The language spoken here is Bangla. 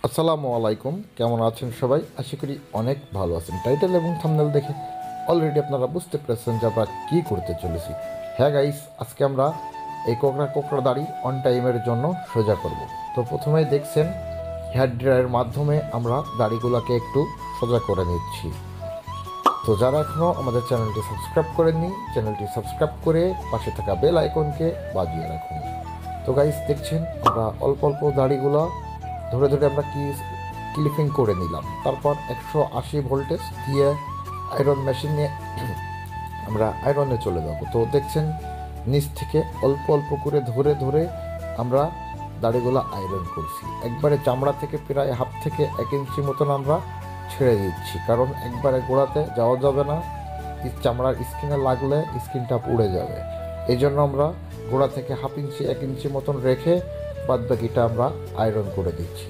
আসসালামু আলাইকুম, কেমন আছেন সবাই? আশা করি অনেক ভালো আছেন। টাইটেল এবং থাম্বনেল দেখে অলরেডি আপনারা বুঝতে পেরেছেন যে আমরা কী করতে চলেছি। হ্যাঁ গাইস, আজকে আমরা এই কোকড়া কোকড়া দাড়ি অন টাইমের জন্য সোজা করব। তো প্রথমেই দেখছেন হেয়ার ড্রায়ারের মাধ্যমে আমরা দাড়িগুলোকে একটু সোজা করে নিচ্ছি। তো যারা এখনও আমাদের চ্যানেলটি সাবস্ক্রাইব করেননি, চ্যানেলটি সাবস্ক্রাইব করে পাশে থাকা বেল আইকনকে বাজিয়ে রাখুন। তো গাইস দেখছেন আমরা অল্প অল্প দাড়িগুলো ধরে ধরে আমরা ক্লিপিং করে নিলাম। তারপর 180 ভোল্টেজ দিয়ে আয়রন মেশিন নিয়ে আমরা আয়রনে চলে যাব। তো দেখছেন নিচ থেকে অল্প অল্প করে ধরে ধরে আমরা দাড়িগুলো আয়রন করছি। একবারে চামড়া থেকে প্রায় হাফ থেকে 1 ইঞ্চি মতন আমরা ছেড়ে দিচ্ছি, কারণ একবারে গোড়াতে যাওয়া যাবে না। চামড়ার স্কিনে লাগলে স্কিনটা পুড়ে যাবে। এই জন্য আমরা গোড়া থেকে হাফ ইঞ্চি 1 ইঞ্চি মতন রেখে বাদ বাকিটা আমরা আয়রন করে দিচ্ছি।